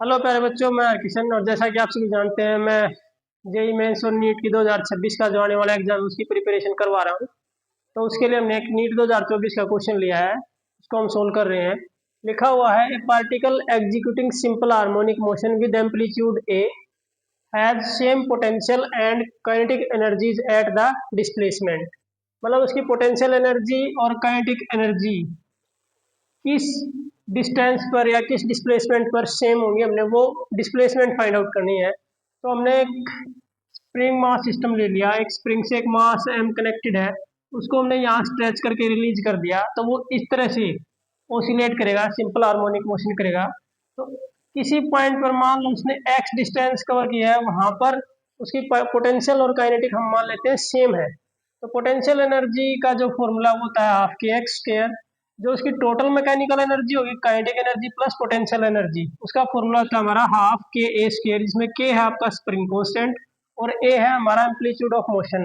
Hello प्यारे बच्चों, मैं किशन। और जैसा कि आप सभी जानते हैं, मैं जेई मेंस और नीट की 2026 का जो आने वाला एग्जाम उसकी प्रिपरेशन करवा रहा हूँ। तो उसके लिए हमने एक नीट 2024 का क्वेश्चन लिया है, उसको हम सोल्व कर रहे हैं। लिखा हुआ है, ए particle executing simple harmonic motion with amplitude A has same potential and kinetic energies at the displacement. मतलब उसकी पोटेंशियल एनर्जी और काइनेटिक एनर्जी किस डिस्टेंस पर या किस डिस्प्लेसमेंट पर सेम होंगी, हमने वो डिस्प्लेसमेंट फाइंड आउट करनी है। तो हमने एक स्प्रिंग मास सिस्टम ले लिया, एक स्प्रिंग से एक मास एम कनेक्टेड है, उसको हमने यहाँ स्ट्रेच करके रिलीज कर दिया, तो वो इस तरह से ओसिलेट करेगा, सिंपल हार्मोनिक मोशन करेगा। तो किसी पॉइंट पर मान लो उसने एक्स डिस्टेंस कवर किया है, वहां पर उसकी पोटेंशियल और काइनेटिक हम मान लेते हैं सेम है। तो पोटेंशियल एनर्जी का जो फॉर्मूला होता है हाफ के एक्स स्क्वायर, जो उसकी टोटल मैकेनिकल एनर्जी होगी kinetic energy plus potential energy, उसका फॉर्मूला होता है हमारा हाफ के ए स्क्वायर, जिसमें के है आपका स्प्रिंग कांस्टेंट और ए है हमारा एम्पलीट्यूड ऑफ मोशन।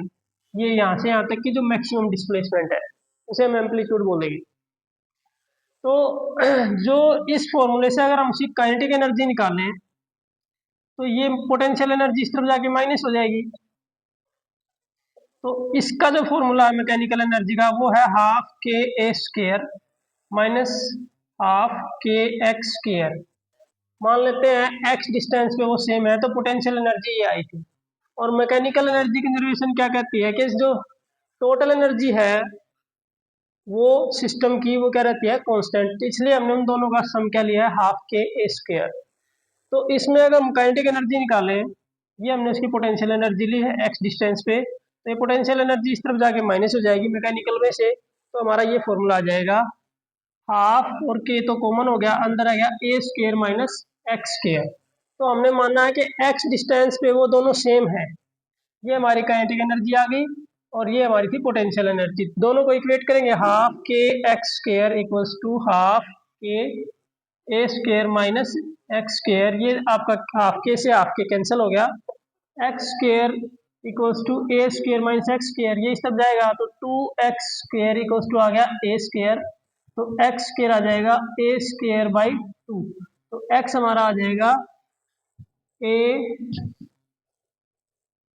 ये यहाँ से यहाँ तक की जो मैक्सिमम डिस्प्लेसमेंट है उसे हम एम्पलीट्यूड बोलेंगे। तो जो इस फॉर्मूले से अगर हम उसकी काइनेटिक एनर्जी निकालें तो ये पोटेंशियल एनर्जी इस तरफ जाके माइनस हो जाएगी। तो इसका जो फॉर्मूला है मैकेनिकल एनर्जी का वो है हाफ के ए स्क्वायर माइनस हाफ के एक्स स्क्वायर। मान लेते हैं एक्स डिस्टेंस पे वो सेम है, तो पोटेंशियल एनर्जी ये आई थी। और मैकेनिकल एनर्जी कंजर्वेशन क्या कहती है कि जो टोटल एनर्जी है वो सिस्टम की वो क्या रहती है, कांस्टेंट। इसलिए हमने उन दोनों का सम क्या लिया है, हाफ के ए स्क्वायर। तो इसमें अगर हम काइनेटिक एनर्जी निकालें, ये हमने उसकी पोटेंशियल एनर्जी ली है एक्स डिस्टेंस पे, तो ये पोटेंशियल एनर्जी इस तरफ जाके माइनस हो जाएगी मैकेनिकल में से। तो हमारा ये फॉर्मूला आ जाएगा, हाफ और के तो कॉमन हो गया, अंदर आ गया a square minus x square. तो हमने माना है कि एक्स डिस्टेंस पे वो दोनों सेम है। ये हमारी काइनेटिक एनर्जी आ गई और ये हमारी थी पोटेंशियल एनर्जी। दोनों को इक्वेट करेंगे, हाफ के x square equals to half के a square minus x square. ये आपका हाफ के से हाफ के कैंसिल हो गया, x square equals to a square minus x square, ये इस तरफ जाएगा तो two x square equals to आ गया ए स्क्वायर। तो एक्स स्क्वायर आ जाएगा ए स्क्वायर बाई टू। तो एक्स हमारा आ जाएगा a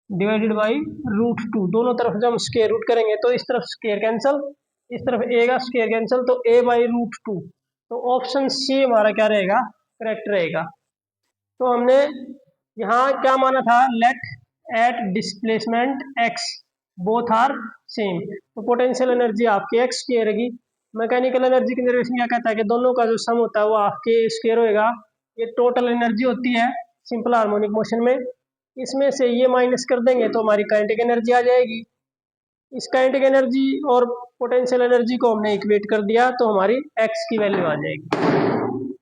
divided by root two. दोनों तरफ जब हम स्क्वायर रूट करेंगे तो इस तरफ स्क्वायर कैंसिल, इस तरफ ए का स्क्वायर कैंसिल, तो ए बाई रूट टू। तो ऑप्शन सी हमारा क्या रहेगा, करेक्ट रहेगा। तो हमने यहाँ क्या माना था, let at displacement x both are same. तो पोटेंशियल एनर्जी आपके एक्स स्क्वायर रहेगी। मैकेनिकल एनर्जी कंजर्वेशन क्या कहता है कि दोनों का जो सम होता है वो आपके स्क्वायर होएगा। ये टोटल एनर्जी होती है सिंपल हार्मोनिक मोशन में, इसमें से ये माइनस कर देंगे तो हमारी काइनेटिक एनर्जी आ जाएगी। इस काइनेटिक एनर्जी और पोटेंशियल एनर्जी को हमने इक्वेट कर दिया तो हमारी एक्स की वैल्यू आ जाएगी।